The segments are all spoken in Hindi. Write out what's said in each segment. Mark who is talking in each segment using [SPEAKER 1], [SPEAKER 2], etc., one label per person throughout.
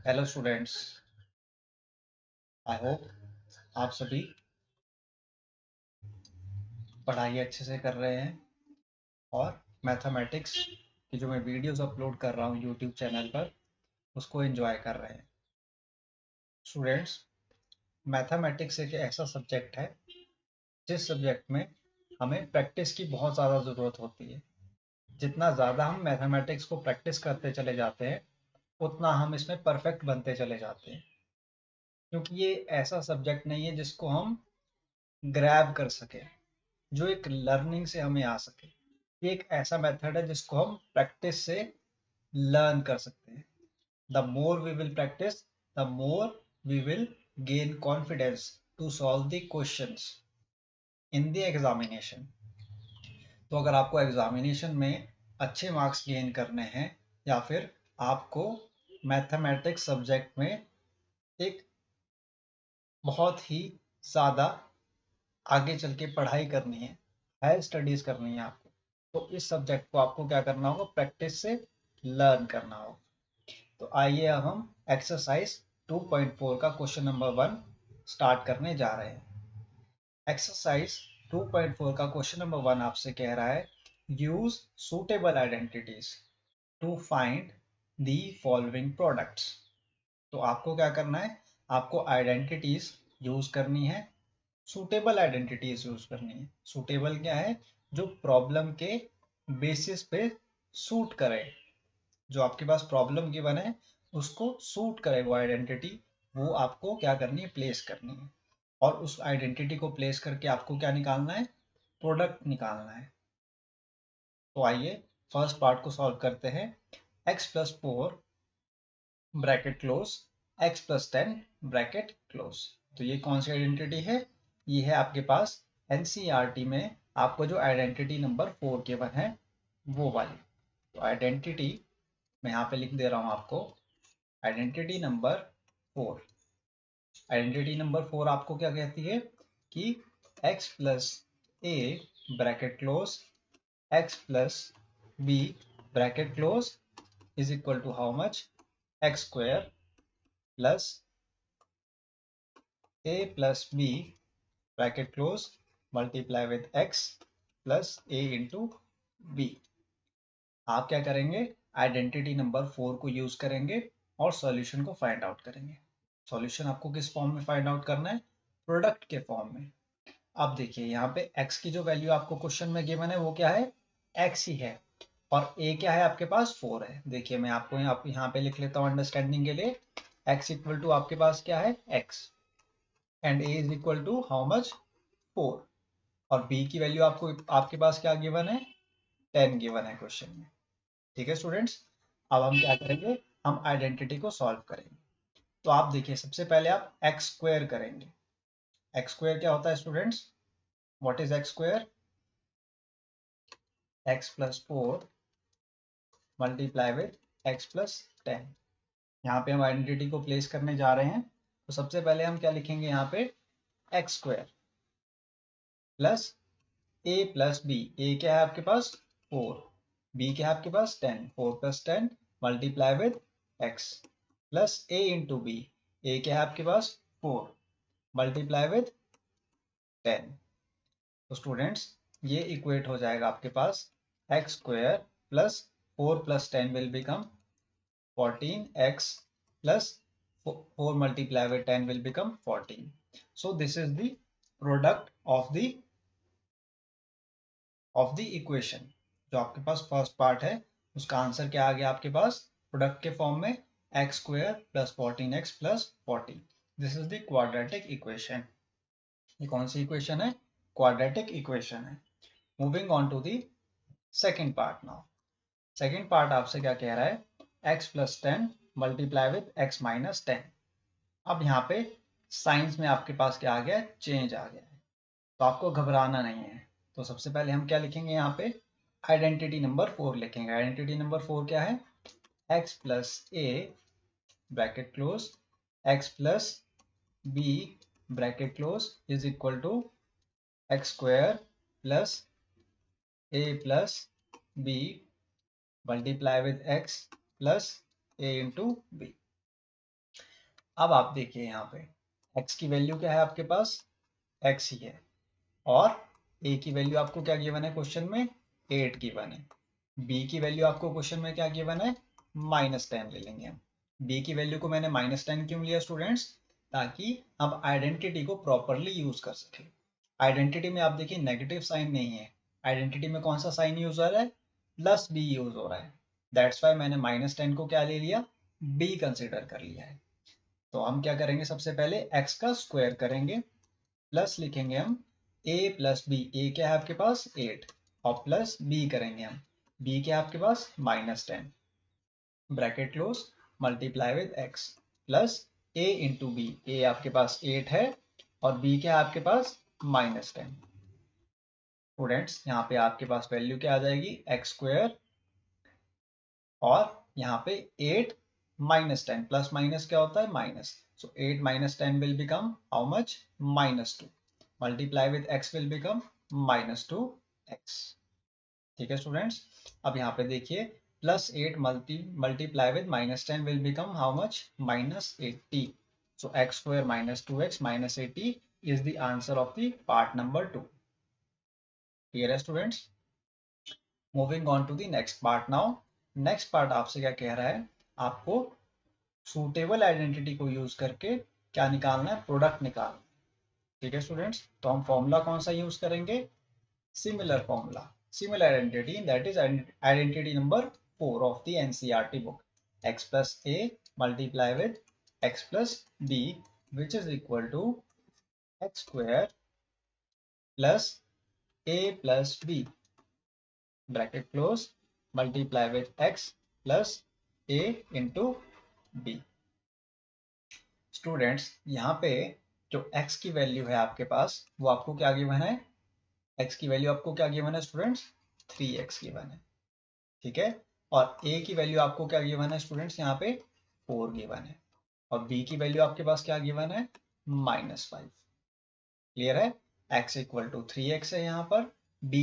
[SPEAKER 1] Hello students. आई होप आप सभी पढ़ाई अच्छे से कर रहे हैं और मैथमेटिक्स की जो मैं वीडियोस अपलोड कर रहा हूँ यूट्यूब चैनल पर उसको एंजॉय कर रहे हैं। स्टूडेंट्स, मैथमेटिक्स एक ऐसा सब्जेक्ट है जिस सब्जेक्ट में हमें प्रैक्टिस की बहुत ज़्यादा ज़रूरत होती है। जितना ज़्यादा हम मैथमेटिक्स को प्रैक्टिस करते चले जाते हैं उतना हम इसमें परफेक्ट बनते चले जाते हैं, क्योंकि ये ऐसा सब्जेक्ट नहीं है जिसको हम ग्रैब कर सके, जो एक लर्निंग से हमें आ सके। ये एक ऐसा मेथड है जिसको हम प्रैक्टिस से लर्न कर सकते हैं। The more we will practise, the more we will gain confidence to solve the questions in the examination. तो अगर आपको एग्जामिनेशन में अच्छे मार्क्स गेन करने हैं या फिर आपको मैथमेटिक्स सब्जेक्ट में एक बहुत ही ज़्यादा आगे चल के पढ़ाई करनी है, हायर स्टडीज करनी है आपको, तो इस सब्जेक्ट को आपको क्या करना होगा, प्रैक्टिस से लर्न करना होगा। तो आइए अब हम एक्सरसाइज 2.4 का क्वेश्चन नंबर 1 स्टार्ट करने जा रहे हैं। एक्सरसाइज 2.4 का क्वेश्चन नंबर 1 आपसे कह रहा है, use suitable identities to find the following products. तो आपको क्या करना है, आपको आइडेंटिटीज यूज करनी है, सूटेबल आइडेंटिटीज यूज करनी है। सूटेबल क्या है, जो प्रॉब्लम के बेसिस पे सूट करे, जो आपके पास प्रॉब्लम गिवन है उसको सूट करे वो आइडेंटिटी, वो आपको क्या करनी है, प्लेस करनी है। और उस आइडेंटिटी को प्लेस करके आपको क्या निकालना है, प्रोडक्ट निकालना है। तो आइए फर्स्ट पार्ट को सॉल्व करते हैं। x+4 bracket close, x+10 bracket close. तो ये कौन सी आइडेंटिटी है, ये है आपके पास एनसीईआरटी में आपको जो आइडेंटिटी नंबर 4 गिवन है वो वाली। तो आइडेंटिटी मैं यहाँ पे लिख दे रहा हूँ आपको, आइडेंटिटी नंबर 4। आइडेंटिटी नंबर 4 आपको क्या कहती है कि x+a bracket close, x+b bracket close is equal to how much, x² plus a plus b bracket close multiply with x plus a into b। आप क्या करेंगे, आइडेंटिटी नंबर 4 को यूज करेंगे और सॉल्यूशन को फाइंड आउट करेंगे। सॉल्यूशन आपको किस फॉर्म में फाइंड आउट करना है, प्रोडक्ट के फॉर्म में। अब देखिए यहाँ पे x की जो वैल्यू आपको क्वेश्चन में गिवन है वो क्या है, x ही है, और a क्या है आपके पास 4 है। देखिए मैं आपको यहाँ पे लिख लेता हूँ अंडरस्टैंडिंग के लिए, x इक्वल टू आपके पास क्या है, x, and a is equal to how much, 4। और b की वैल्यू आपको आपके पास क्या गिवन है, 10 गिवन है क्वेश्चन में। ठीक है स्टूडेंट्स, अब हम क्या करेंगे, हम आइडेंटिटी को सॉल्व करेंगे। तो आप देखिए सबसे पहले आप एक्स स्क्वायर करेंगे। एक्स स्क्वायर क्या होता है students, what is x square, x+4 multiply with x+10। यहाँ पे हम आइडेंटिटी को प्लेस करने जा रहे हैं, तो सबसे पहले हम क्या लिखेंगे यहाँ पे, X square plus a plus B, A क्या है आपके पास 4, b क्या है आपके पास 10, 4+10 multiply with x plus a into B, A क्या है आपके पास 4 मल्टीप्लाई विद 10। तो स्टूडेंट्स ये इक्वेट हो जाएगा आपके पास, X square plus 4+10 will become 14x plus 4 multiply with 10 will become 14। So this is the product of the equation. जो आपके पास फर्स्ट पार्ट है उसका आंसर क्या आ गया आपके पास, प्रोडक्ट के फॉर्म में x square plus 14x plus 14। This is the quadratic equation. ये कौन सी इक्वेशन है, क्वाड्रेटिक इक्वेशन है। Moving on to the second part now. Second part आपसे क्या कह रहा है, x+10 मल्टीप्लाई विद x-10। अब यहाँ पे साइंस में आपके पास क्या आ गया, चेंज आ गया है, तो आपको घबराना नहीं है। तो सबसे पहले हम क्या लिखेंगे यहाँ पे, आइडेंटिटी नंबर 4 लिखेंगे। आइडेंटिटी नंबर 4 क्या है, x+a bracket close, x+b bracket close is equal to x square plus a plus b multiply with x plus a into b. अब आप देखिए यहाँ पे x की वैल्यू क्या है आपके पास, x ही है, और a की वैल्यू आपको क्या गिवन है क्वेश्चन में, 8 गिवन है। b की वैल्यू आपको क्वेश्चन में क्या गिवन है, -10 ले लेंगे हम। b की वैल्यू को मैंने -10 क्यों लिया स्टूडेंट्स, ताकि हम आइडेंटिटी को प्रॉपरली यूज कर सके। आइडेंटिटी में आप देखिए नेगेटिव साइन नहीं है, आइडेंटिटी में कौन सा साइन यूज हो रहा है, +b यूज हो रहा है। दैट्स वाई मैंने -10 को क्या ले लिया, b कंसिडर कर लिया है। तो हम क्या करेंगे, सबसे पहले x का स्क्वायर करेंगे, प्लस लिखेंगे हम a प्लस बी, a क्या है आपके पास 8, और प्लस b करेंगे हम, b क्या है आपके पास -10, bracket close, multiply with x, plus a into b, a आपके पास 8 है और b क्या है आपके पास -10। स्टूडेंट्स यहाँ पे आपके पास वैल्यू क्या आ जाएगी, एक्स स्क्वायर, और यहाँ पे 8 -10, प्लस माइनस क्या होता है minus, so 8 -10 will become how much, -2, multiply with x will become -2x। ठीक है स्टूडेंट्स, अब यहाँ पे देखिए +8 multiply with -10 will become how much, -80, so x square -2x -80 is the answer of the part number 2। Clear है students, moving on to the next part now. Next part आपसे क्या कह रहा है, आपको सूटेबल आइडेंटिटी को यूज करके क्या निकालना है, प्रोडक्ट निकालना। ठीक है स्टूडेंट्स, तो हम फॉर्मूला कौन सा यूज करेंगे, similar formula, similar identity, that is identity number 4 of the NCERT book, x plus a multiply with x plus b which is equal to x square plus a plus b, bracket close, multiply with x plus a into b। Students यहाँ पे जो x की वैल्यू है आपके पास, वो आपको क्या गिवन है, x की वैल्यू आपको क्या गिवन है स्टूडेंट्स, 3x गिवन है। ठीक है, और a की वैल्यू आपको क्या गिवन है स्टूडेंट्स, यहाँ पे 4 गिवन है, और b की वैल्यू आपके पास क्या गिवन है, -5। क्लियर है, x इक्वल टू 3x है यहाँ पर, a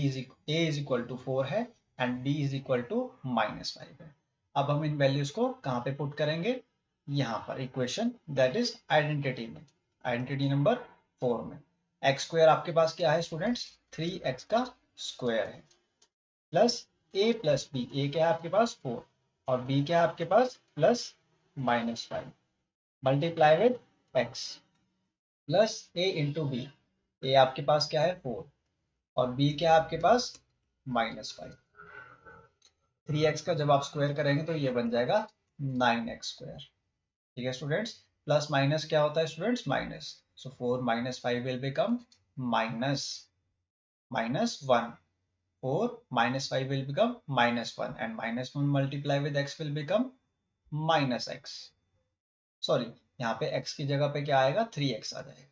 [SPEAKER 1] इज इक्वल टू 4 है, and b is equal to -5 है। अब हम इन वैल्यूज को कहाँ पे पुट करेंगे, यहाँ पर इक्वेशन, दैट इज आइडेंटिटी में, आइडेंटिटी नंबर 4 में। एक्स स्क्वायर आपके पास क्या है स्टूडेंट्स, 3x का स्क्वायर है, plus a plus B, a क्या है आपके पास 4, और b क्या है आपके पास +5, multiply with x, plus a into B, A आपके पास क्या है 4, और b क्या है आपके पास -5। 3x का जब आप स्क्वायर करेंगे तो ये बन जाएगा 9x स्क्वायर। ठीक है स्टूडेंट्स, प्लस माइनस क्या होता है students, minus, so 4 -5 will become -1, 4 -5 will become -1, and -1 multiply with x will become -x। Sorry, यहाँ पे x की जगह पे क्या आएगा, 3x आ जाएगा,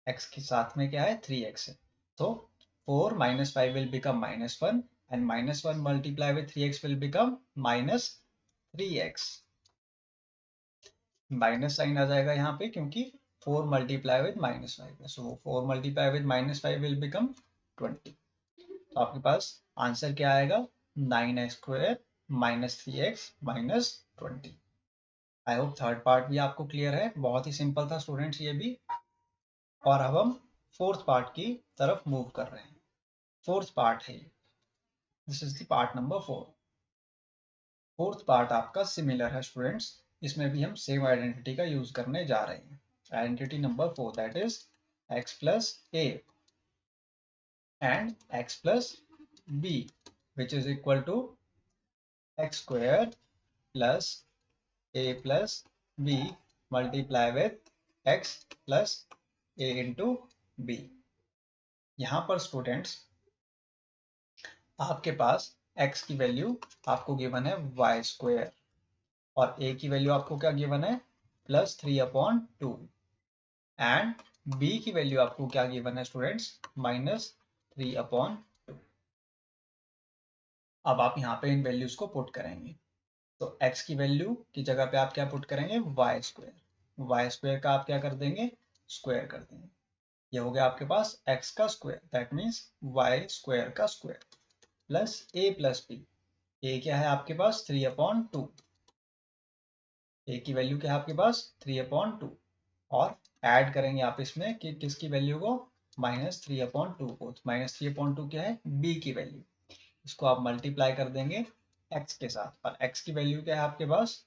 [SPEAKER 1] x के साथ में क्या है 3x है, तो 4 -5 will become -1, and -1 multiply with 3x will become -3x। Minus sign आ जाएगा यहाँ पे क्योंकि 4 मल्टीप्लाई विद -5 है, so 4 multiply with -5 will become 20। तो आपके पास आंसर क्या आएगा, 9x square -3x -20। I hope third part भी आपको क्लियर है, बहुत ही सिंपल था स्टूडेंट्स ये भी। और अब हम फोर्थ पार्ट की तरफ मूव कर रहे हैं। फोर्थ पार्ट है, this is the part number 4। Fourth part आपका सिमिलर है स्टूडेंट्स, इसमें भी हम सेम आइडेंटिटी का यूज करने जा रहे हैं। Identity number 4, that is x plus a and x plus b, which is equal to x square plus a plus b multiply with x plus a into b। यहाँ पर स्टूडेंट्स आपके पास x की वैल्यू आपको गिवन है y स्क्वायर, और a की वैल्यू आपको क्या गिवन है, +3/2, एंड b की वैल्यू आपको क्या गिवन है स्टूडेंट्स, -3/2। अब आप यहाँ पे इन वैल्यूज को पुट करेंगे, तो x की वैल्यू की जगह पे आप क्या पुट करेंगे, y स्क्वायर, y स्क्वायर का आप क्या कर देंगे, स्क्वायर कर देंगे, ये हो गया आपके पास x का square, that means y square का square, plus a plus B, a क्या है आपके पास 3/2, ए की वैल्यू क्या है आपके पास 3/2 और ऐड करेंगे आप इसमें कि किसकी वैल्यू को -3/2 को। -3/2 क्या है बी की वैल्यू, इसको आप मल्टीप्लाई कर देंगे x के साथ और x की वैल्यू क्या है आपके पास,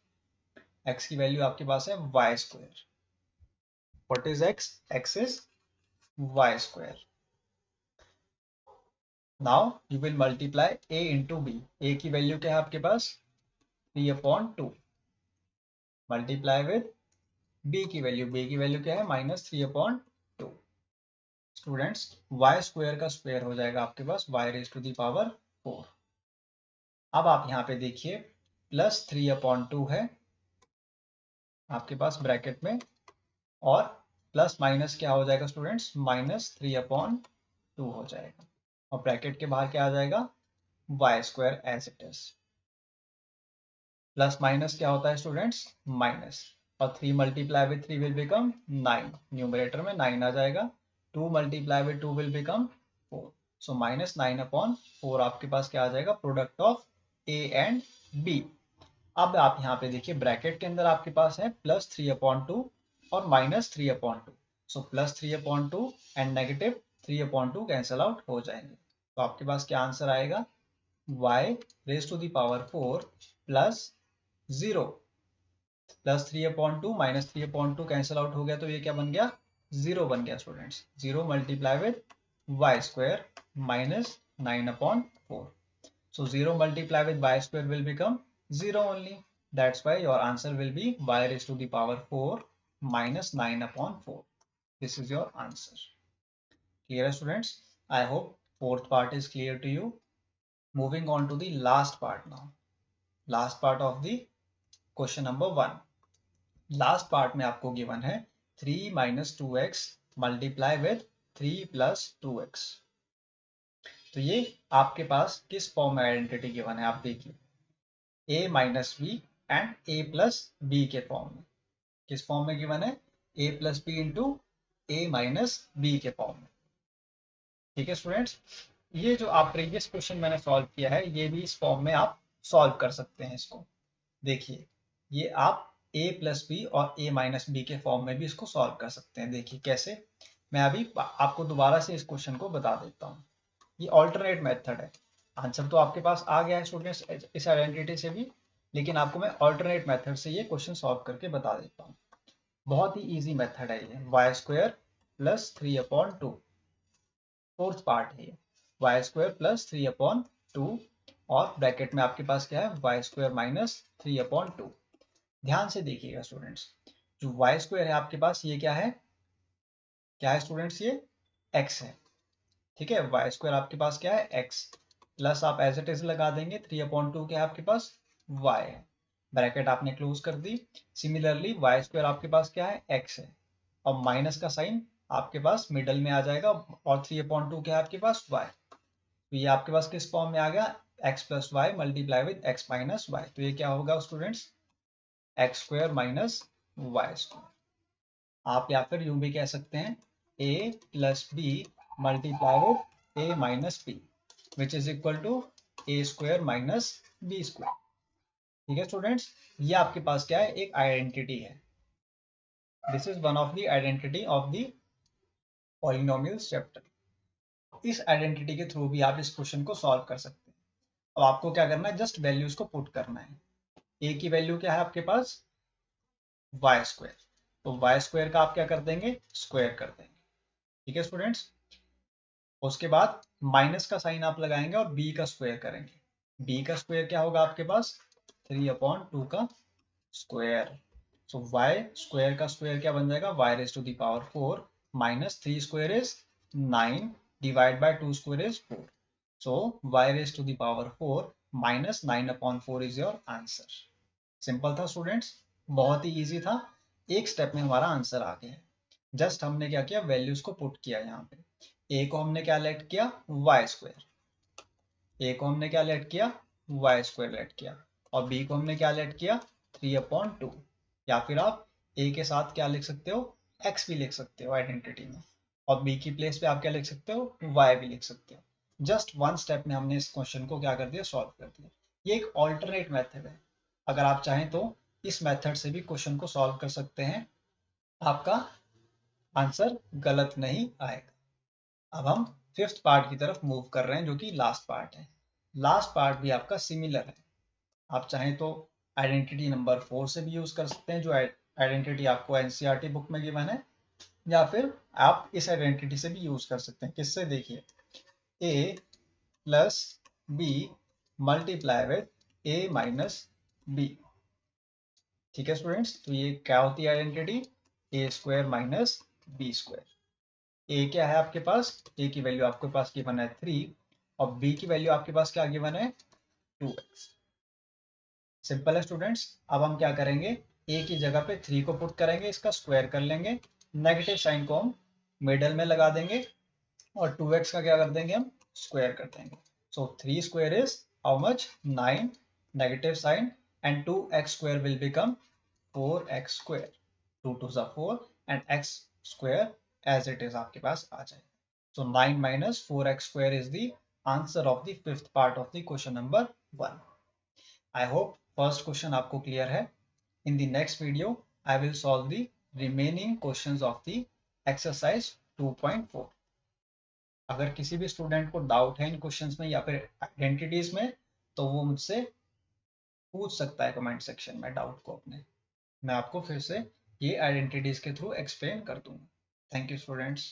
[SPEAKER 1] x की वैल्यू आपके पास है y²। What is x? x इज y²। Now you will multiply a into b. a की वैल्यू क्या है आपके पास 3/2 मल्टीप्लाई विद b की वैल्यू, b की वैल्यू क्या है -3/2। स्टूडेंट्स y² का स्क्वायर हो जाएगा आपके पास y⁴। अब आप यहाँ पे देखिए +3/2 है आपके पास ब्रैकेट में और प्लस माइनस क्या हो जाएगा स्टूडेंट्स -3/2 हो जाएगा और ब्रैकेट के बाहर क्या आ जाएगा y² as it is. Plus minus क्या होता है स्टूडेंट्स माइनस और 3 multiply with 3 will become 9, numerator में 9 आ जाएगा। 2 multiply with 2 will become 4, so -9/4 आपके पास क्या आ जाएगा product of a and b। अब आप यहाँ पे देखिए ब्रैकेट के अंदर आपके पास है +3/2 और -3/2, सो +3/2 एंड -3/2 कैंसल आउट हो जाएंगे। तो आपके पास क्या आंसर आएगा y⁴ प्लस 0 +3/2 -3/2 कैंसल आउट हो गया तो ये क्या बन गया 0 बन गया students. 0 multiply with y² -9/4, so 0 multiply with y² will become 0 only. That's why your answer will be y⁴ -9/4. This is your answer. Clear students? I hope fourth part is clear to you. Moving on to the last part now. Last part of the question number 1. Last part में आपको given है 3 - 2x multiply with 3 + 2x. तो ये आपके पास किस फॉर्म में आइडेंटिटी गिवन है आप देखिए a - b and a + b के फॉर्म में। किस फॉर्म में गिवन है a + b into a - b के फॉर्म में। ठीक है स्टूडेंट्स, ये जो आप प्रीवियस क्वेश्चन मैंने सॉल्व किया है ये भी इस फॉर्म में आप सॉल्व कर सकते हैं इसको। देखिए ये आप a + b और a - b के फॉर्म में भी इसको सॉल्व कर सकते हैं। देखिए कैसे, मैं अभी आपको दोबारा से इस क्वेश्चन को बता देता हूँ। ये ऑल्टरनेट मेथड है, आंसर तो आपके पास आ गया है स्टूडेंट्स इस आइडेंटिटी से भी, लेकिन आपको मैं ऑल्टरनेट मेथड से ये क्वेश्चन सॉल्व करके बता देता हूँ। बहुत ही इजी मेथड है ये, y² + 3/2 फोर्थ पार्ट है ये, y² + 3/2 और ब्रैकेट में आपके पास क्या है y² - 3/2। ध्यान से देखिएगा स्टूडेंट्स, जो y² है आपके पास ये क्या है स्टूडेंट्स ये x है। ठीक है, y² आपके पास क्या है x प्लस आप एज इट इज लगा देंगे 3/2 क्या है आपके पास y है, ब्रैकेट आपने क्लोज कर दी। सिमिलरली y² आपके पास क्या है x है और माइनस का साइन आपके पास मिडल में आ जाएगा और 3/2 क्या है आपके पास y, तो ये आपके पास किस फॉर्म में आ गया x + y multiply with x - y, तो ये क्या होगा स्टूडेंट्स x² - y²। आप या फिर यूं भी कह सकते हैं a + b multiply with a - b which is equal to a² - b²। ठीक है स्टूडेंट्स, ये आपके पास क्या है एक आइडेंटिटी है। This is one of the identity of the polynomials chapter. इस आइडेंटिटी के थ्रू भी आप इस क्वेश्चन को सॉल्व कर सकते हैं। अब आपको क्या करना है जस्ट वैल्यूज को पुट करना है। a की वैल्यू क्या है आपके पास y², तो y² का आप क्या कर देंगे स्क्वायर कर देंगे। ठीक है स्टूडेंट्स, उसके बाद माइनस का साइन आप लगाएंगे और b का स्क्वायर करेंगे। b का स्क्वायर क्या होगा आपके पास 3/2 का स्क्वायर, सो y² का स्क्वायर क्या बन जाएगा y⁴ -3² is 9 divide by 2² is 4, so y⁴ -9/4 is your answer. Simple था स्टूडेंट्स, बहुत ही इजी था, एक स्टेप में हमारा आंसर आ गया है। जस्ट हमने क्या किया वैल्यूज को पुट किया। यहाँ पे a को हमने क्या लेट किया y², a को हमने क्या लेट किया y² लेट किया और b को हमने क्या लेट किया 3/2, या फिर आप a के साथ क्या लिख सकते हो x भी लिख सकते हो आइडेंटिटी में और b की प्लेस पे आप क्या लिख सकते हो y भी लिख सकते हो। जस्ट वन स्टेप में हमने इस क्वेश्चन को क्या कर दिया सॉल्व कर दिया। ये एक ऑल्टरनेट मेथड है, अगर आप चाहें तो इस मेथड से भी क्वेश्चन को सॉल्व कर सकते हैं, आपका आंसर गलत नहीं आएगा। अब हम फिफ्थ पार्ट की तरफ मूव कर रहे हैं, जो कि लास्ट पार्ट है। लास्ट पार्ट भी आपका सिमिलर है। आप चाहें तो आइडेंटिटी नंबर 4 से भी यूज कर सकते हैं, जो आइडेंटिटी आपको एनसीईआरटी बुक में गिवन है, या फिर आप इस आइडेंटिटी से भी यूज कर सकते हैं। किससे? देखिए, a plus b multiply with a minus b. ठीक है स्टूडेंट्स, तो ये क्या होती है identity? A square minus b square. A क्या है आपके पास? ए की वैल्यू आपके पास गिवन है 3, और बी की वैल्यू आपके पास क्या गिवन है? 2x। सिंपल है स्टूडेंट्स। अब हम क्या करेंगे, ए की जगह पे 3 को पुट करेंगे, इसका स्क्वायर कर लेंगे, नेगेटिव साइन को हम मिडल में लगा देंगे, और 2x का क्या कर देंगे, हम स्क्वायर कर देंगे। So 3 square is how much? 9, negative sign, and 2x square will become 4x square. 2 2 सा 4 and x square as it is आपके पास आ जाएगा। सो 9 minus 4x square is the answer of the fifth part of the question number 1. I hope first question आपको clear है. In the next video, I will solve the remaining questions of the exercise 2.4. अगर किसी भी स्टूडेंट को डाउट है इन क्वेश्चंस में या फिर आइडेंटिटीज में, तो वो मुझसे पूछ सकता है कमेंट सेक्शन में डाउट को अपने। मैं आपको फिर से ये आइडेंटिटीज के थ्रू एक्सप्लेन कर दूंगा। Thank you students.